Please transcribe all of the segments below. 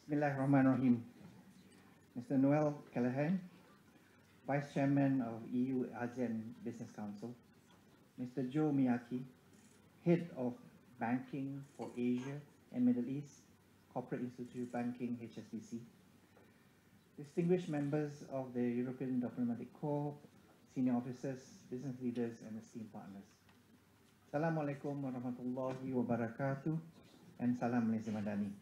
Bismillahirrahmanirrahim. Mr. Noel Callahan, Vice Chairman of EU ASEAN Business Council, Mr. Joe Miyake, Head of Banking for Asia and Middle East, Corporate Institute Banking, HSBC, distinguished members of the European Diplomatic Corps, senior officers, business leaders, and esteemed partners. Assalamualaikum warahmatullahi wabarakatuh, and Salam Malaysia Madani.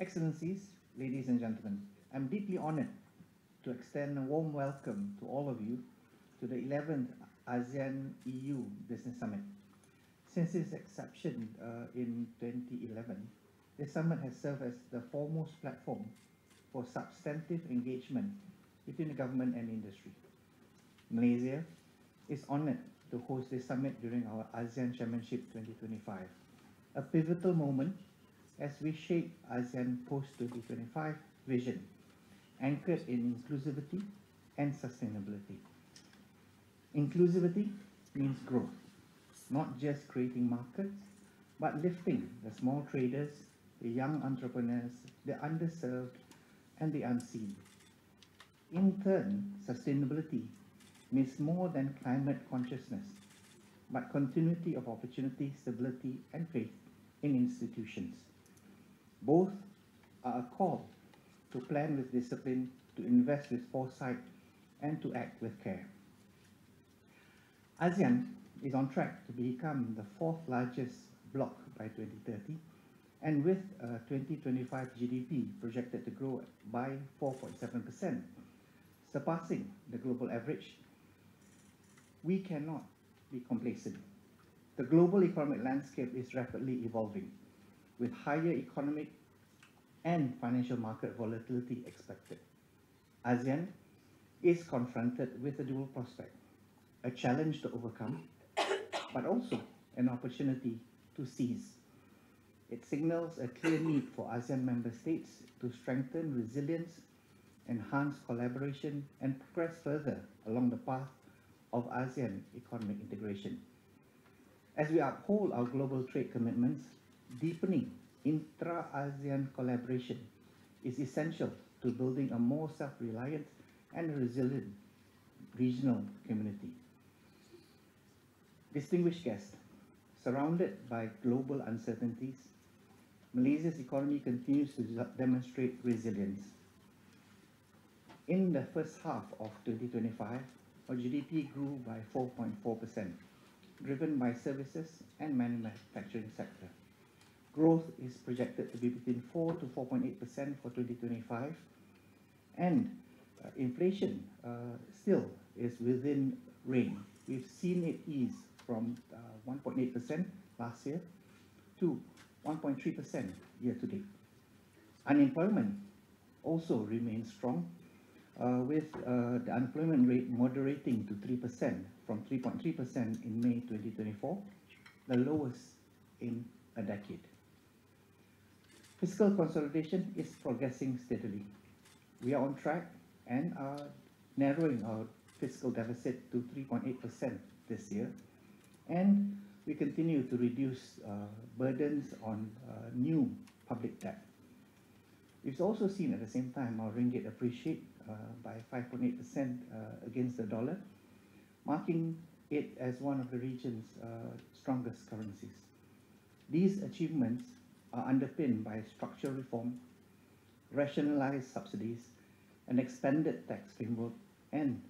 Excellencies, ladies and gentlemen, I'm deeply honored to extend a warm welcome to all of you to the 11th ASEAN-EU Business Summit. Since its inception in 2011, this summit has served as the foremost platform for substantive engagement between the government and industry. Malaysia is honored to host this summit during our ASEAN Chairmanship 2025, a pivotal moment as we shape ASEAN post-2025 vision, anchored in inclusivity and sustainability. Inclusivity means growth, not just creating markets, but lifting the small traders, the young entrepreneurs, the underserved, and the unseen. In turn, sustainability means more than climate consciousness, but continuity of opportunity, stability, and faith in institutions. Both are a call to plan with discipline, to invest with foresight, and to act with care. ASEAN is on track to become the fourth largest bloc by 2030, and with 2025 GDP projected to grow by 4.7%, surpassing the global average, we cannot be complacent. The global economic landscape is rapidly evolving, with higher economic and financial market volatility expected. ASEAN is confronted with a dual prospect, a challenge to overcome, but also an opportunity to seize. It signals a clear need for ASEAN member states to strengthen resilience, enhance collaboration, and progress further along the path of ASEAN economic integration. As we uphold our global trade commitments, deepening intra-ASEAN collaboration is essential to building a more self-reliant and resilient regional community. Distinguished guests, surrounded by global uncertainties, Malaysia's economy continues to demonstrate resilience. In the first half of 2025, our GDP grew by 4.4%, driven by services and manufacturing sector. Growth is projected to be between 4 to 4.8% for 2025, and inflation still is within range. We've seen it ease from 1.8% last year to 1.3% year to date. Unemployment also remains strong, with the unemployment rate moderating to 3% from 3.3% in May 2024, the lowest in a decade. Fiscal consolidation is progressing steadily. We are on track and are narrowing our fiscal deficit to 3.8% this year, and we continue to reduce burdens on new public debt. We've also seen at the same time our ringgit appreciate by 5.8% against the dollar, marking it as one of the region's strongest currencies. These achievements are underpinned by structural reform, rationalized subsidies, an expanded tax framework, and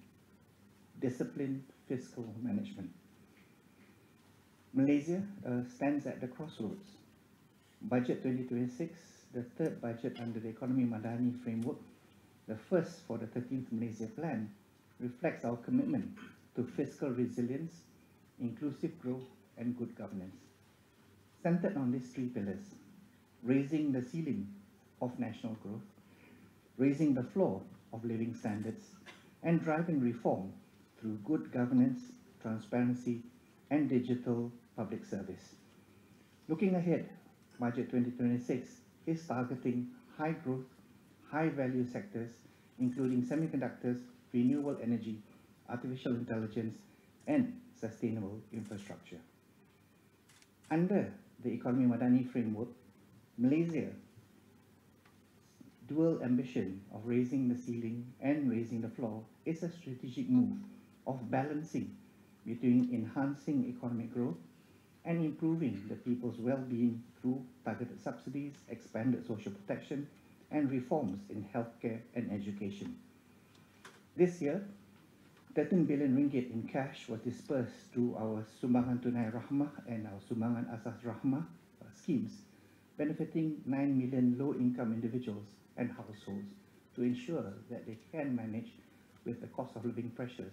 disciplined fiscal management. Malaysia stands at the crossroads. Budget 2026, the third budget under the Economy Madani framework, the first for the 13th Malaysia Plan, reflects our commitment to fiscal resilience, inclusive growth, and good governance. Centered on these three pillars: raising the ceiling of national growth, raising the floor of living standards, and driving reform through good governance, transparency, and digital public service. Looking ahead, Budget 2026 is targeting high growth, high value sectors, including semiconductors, renewable energy, artificial intelligence, and sustainable infrastructure. Under the Economy Madani framework, Malaysia dual ambition of raising the ceiling and raising the floor is a strategic move of balancing between enhancing economic growth and improving the people's well-being through targeted subsidies, expanded social protection, and reforms in healthcare and education. This year, 13 billion ringgit in cash was dispersed through our Sumbangan Tunai Rahmah and our Sumbangan Asas Rahmah schemes, benefiting 9 million low-income individuals and households to ensure that they can manage with the cost of living pressures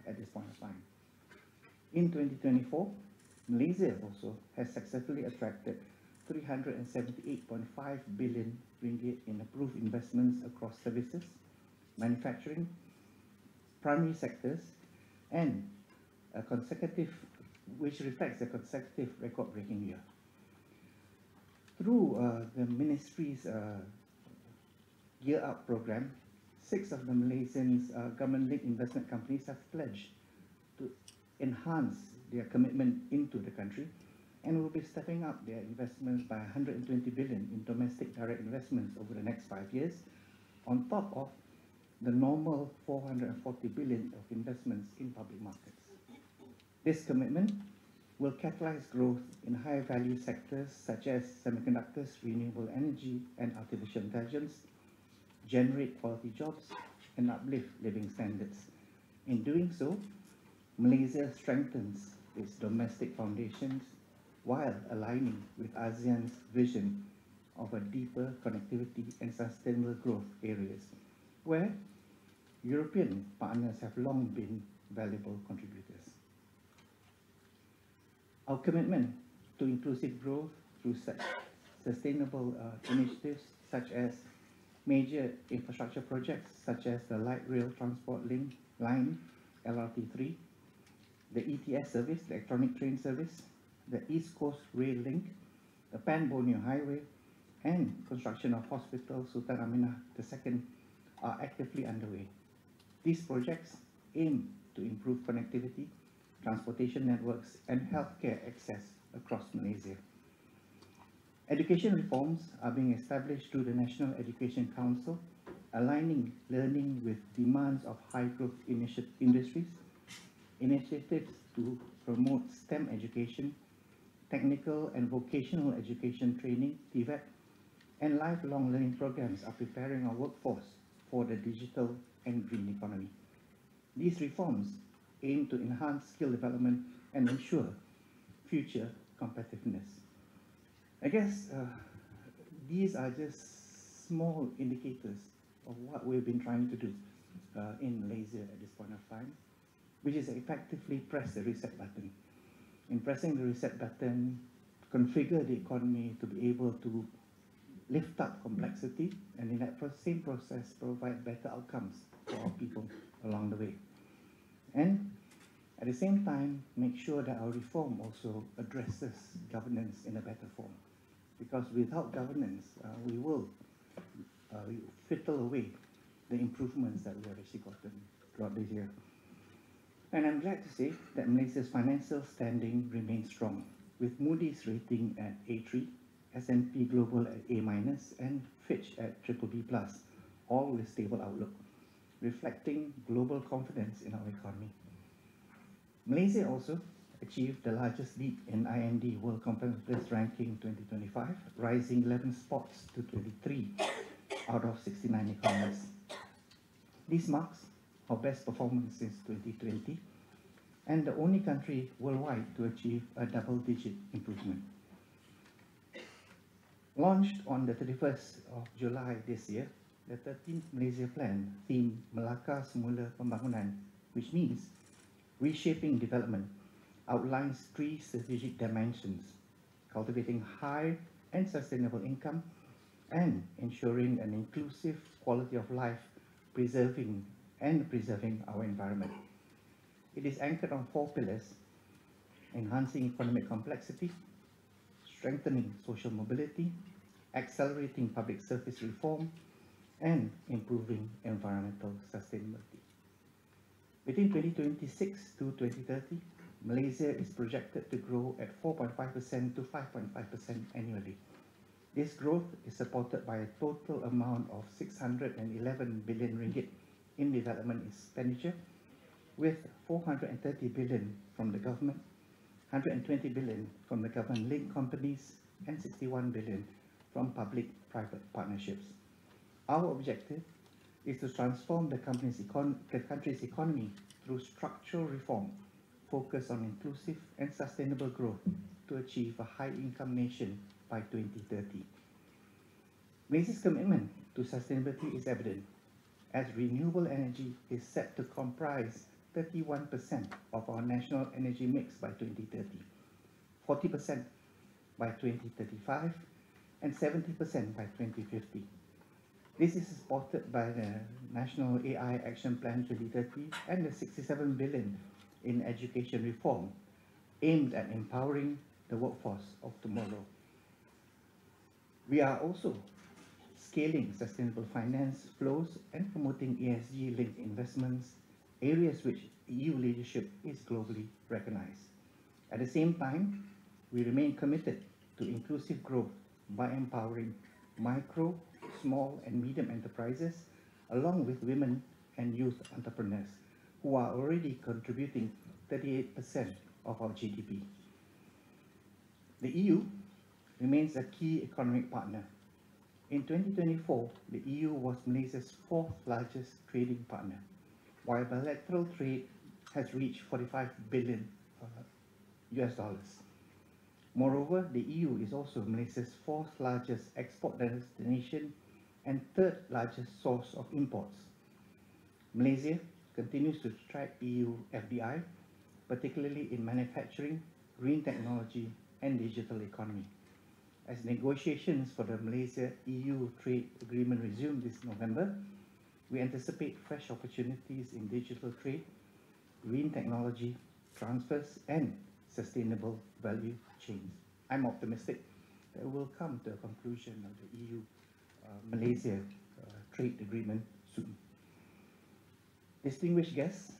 at this point of time. In 2024, Malaysia also has successfully attracted 378.5 billion ringgit in approved investments across services, manufacturing, primary sectors, and which reflects a consecutive record-breaking year. Through the ministry's Gear Up program, 6 of the Malaysian government-linked investment companies have pledged to enhance their commitment into the country and will be stepping up their investments by 120 billion in domestic direct investments over the next 5 years, on top of the normal 440 billion of investments in public markets. This commitment will catalyze growth in high-value sectors such as semiconductors, renewable energy, and artificial intelligence, generate quality jobs, and uplift living standards. In doing so, Malaysia strengthens its domestic foundations while aligning with ASEAN's vision of a deeper connectivity and sustainable growth areas, where European partners have long been valuable contributors. Our commitment to inclusive growth through such sustainable initiatives such as major infrastructure projects such as the Light Rail Transport Link Line, LRT3, the ETS service, the Electronic Train Service, the East Coast Rail Link, the Pan-Borneo Highway, and construction of Hospital Sultan Aminah II are actively underway. These projects aim to improve connectivity, transportation networks, and healthcare access across Malaysia. Education reforms are being established through the National Education Council, aligning learning with demands of high-growth industries, initiatives to promote STEM education, technical and vocational education training, TVET, and lifelong learning programs are preparing our workforce for the digital and green economy. These reforms aim to enhance skill development and ensure future competitiveness. I guess these are just small indicators of what we've been trying to do in Malaysia at this point of time, which is effectively press the reset button. In pressing the reset button, configure the economy to be able to lift up complexity, and in that same process provide better outcomes for our people along the way. And at the same time, make sure that our reform also addresses governance in a better form. Because without governance, we will whittle away the improvements that we have actually gotten throughout this year. And I'm glad to say that Malaysia's financial standing remains strong, with Moody's rating at A3, S&P Global at A-, and Fitch at BBB+, all with stable outlook, reflecting global confidence in our economy. Malaysia also achieved the largest leap in IMD World Competitiveness Ranking 2025, rising 11 spots to 23 out of 69 economies. This marks our best performance since 2020, and the only country worldwide to achieve a double-digit improvement. Launched on the 31st of July this year, the 13th Malaysia Plan themed Melaka Semula Pembangunan, which means reshaping development, outlines 3 strategic dimensions: cultivating high and sustainable income, and ensuring an inclusive quality of life, preserving our environment. It is anchored on 4 pillars: enhancing economic complexity, strengthening social mobility, accelerating public service reform, and improving environmental sustainability. Between 2026 to 2030, Malaysia is projected to grow at 4.5% to 5.5% annually. This growth is supported by a total amount of 611 billion ringgit in development expenditure, with 430 billion from the government, 120 billion from the government-linked companies, and 61 billion from public-private partnerships. Our objective is to transform the country's economy through structural reform, focused on inclusive and sustainable growth to achieve a high-income nation by 2030. Malaysia's commitment to sustainability is evident, as renewable energy is set to comprise 31% of our national energy mix by 2030, 40% by 2035, and 70% by 2050. This is supported by the National AI Action Plan 2030 and the 67 billion in education reform aimed at empowering the workforce of tomorrow. We are also scaling sustainable finance flows and promoting ESG-linked investments, areas which EU leadership is globally recognized. At the same time, we remain committed to inclusive growth by empowering micro, small and medium enterprises, along with women and youth entrepreneurs, who are already contributing 38% of our GDP. The EU remains a key economic partner. In 2024, the EU was Malaysia's fourth largest trading partner, while bilateral trade has reached 45 billion US dollars. Moreover, the EU is also Malaysia's fourth largest export destination and third largest source of imports. Malaysia continues to track EU FDI, particularly in manufacturing, green technology, and digital economy. As negotiations for the Malaysia-EU trade agreement resume this November, we anticipate fresh opportunities in digital trade, green technology, transfers, and sustainable value chains. I'm optimistic that we'll come to a conclusion of the EU-Malaysia trade agreement soon. Distinguished guests,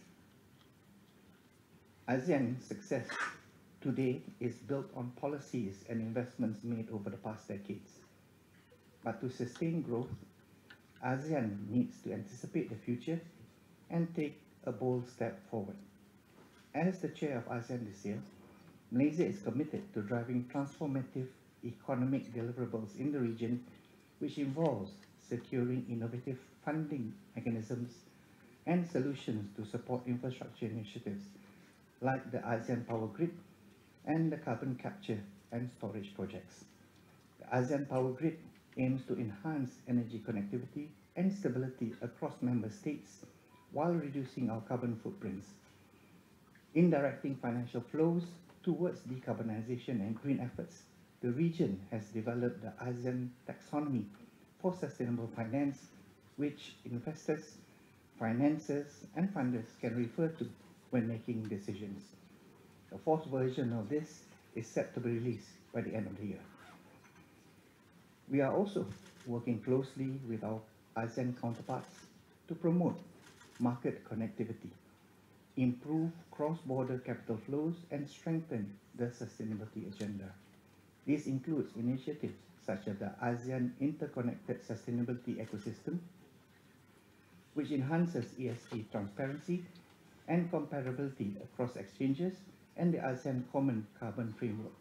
ASEAN's success today is built on policies and investments made over the past decades. But to sustain growth, ASEAN needs to anticipate the future and take a bold step forward. As the chair of ASEAN this year, Malaysia is committed to driving transformative economic deliverables in the region, which involves securing innovative funding mechanisms and solutions to support infrastructure initiatives like the ASEAN Power Grid and the carbon capture and storage projects. The ASEAN Power Grid aims to enhance energy connectivity and stability across member states while reducing our carbon footprints. In directing financial flows towards decarbonization and green efforts, the region has developed the ASEAN Taxonomy for Sustainable Finance, which investors, financiers, and funders can refer to when making decisions. The fourth version of this is set to be released by the end of the year. We are also working closely with our ASEAN counterparts to promote market connectivity, improve cross-border capital flows, and strengthen the sustainability agenda. This includes initiatives such as the ASEAN Interconnected Sustainability Ecosystem, which enhances ESG transparency and comparability across exchanges, and the ASEAN Common Carbon Framework,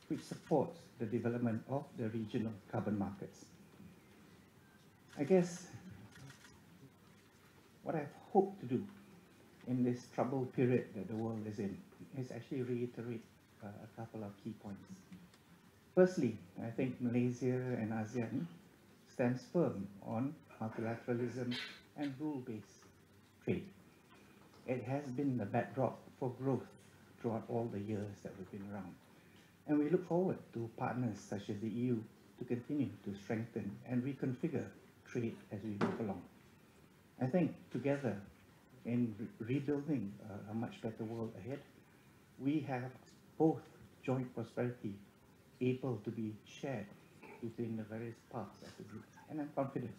which supports the development of the regional carbon markets. I guess what I've hoped to do in this troubled period that the world is in is actually reiterate a couple of key points. Firstly, I think Malaysia and ASEAN stands firm on multilateralism and rule-based trade. It has been the backdrop for growth throughout all the years that we've been around. And we look forward to partners such as the EU to continue to strengthen and reconfigure trade as we move along. I think together in rebuilding a much better world ahead, we have both joint prosperity able to be shared between the various parts of the group. And I'm confident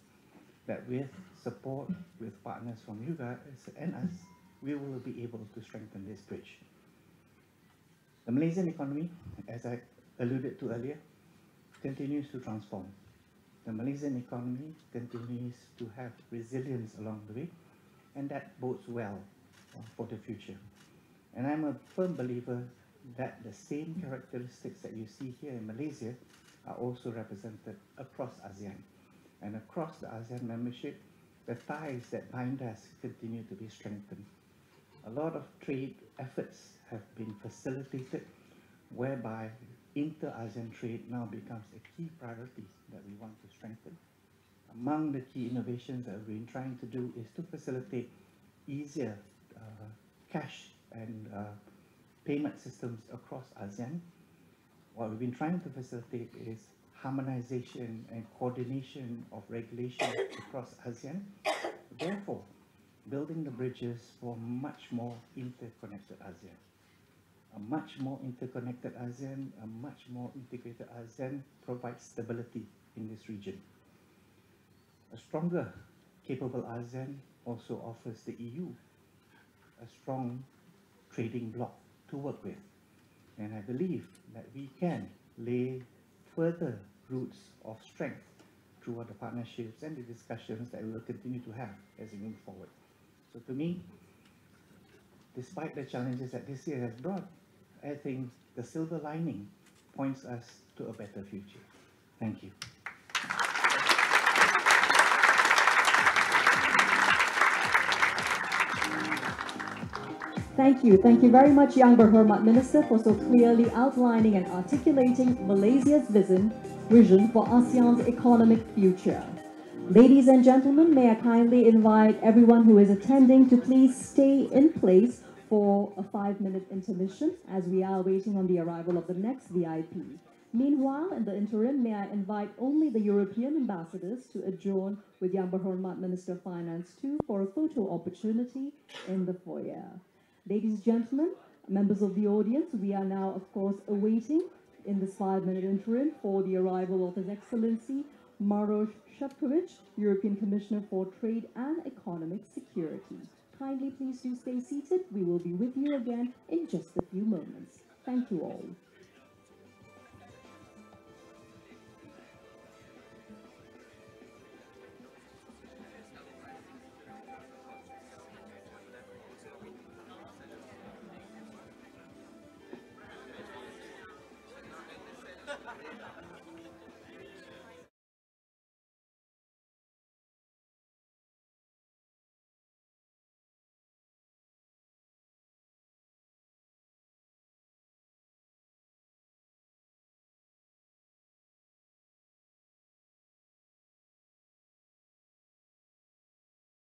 that with support, with partners from you guys and us, we will be able to strengthen this bridge. The Malaysian economy, as I alluded to earlier, continues to transform. The Malaysian economy continues to have resilience along the way, and that bodes well for the future. And I'm a firm believer that the same characteristics that you see here in Malaysia are also represented across ASEAN. And across the ASEAN membership, the ties that bind us continue to be strengthened. A lot of trade efforts have been facilitated, whereby inter-ASEAN trade now becomes a key priority that we want to strengthen. Among the key innovations that we've been trying to do is to facilitate easier cash and payment systems across ASEAN. What we've been trying to facilitate is harmonization and coordination of regulations across ASEAN, therefore building the bridges for much more interconnected ASEAN. A much more interconnected ASEAN, a much more integrated ASEAN provides stability in this region. A stronger, capable ASEAN also offers the EU a strong trading bloc to work with. And I believe that we can lay further roots of strength through the partnerships and the discussions that we will continue to have as we move forward. So to me, despite the challenges that this year has brought, I think the silver lining points us to a better future. Thank you. Thank you. Thank you very much, Yang Berhormat Minister, for so clearly outlining and articulating Malaysia's vision for ASEAN's economic future. Ladies and gentlemen, may I kindly invite everyone who is attending to please stay in place for a 5-minute intermission as we are waiting on the arrival of the next VIP. Meanwhile, in the interim, may I invite only the European ambassadors to adjourn with Yang Berhormat Minister of Finance II for a photo opportunity in the foyer. Ladies and gentlemen, members of the audience, we are now, of course, awaiting in this 5-minute interim for the arrival of His Excellency Maroš Šefčovič, European Commissioner for Trade and Economic Security. Kindly please do stay seated. We will be with you again in just a few moments. Thank you all.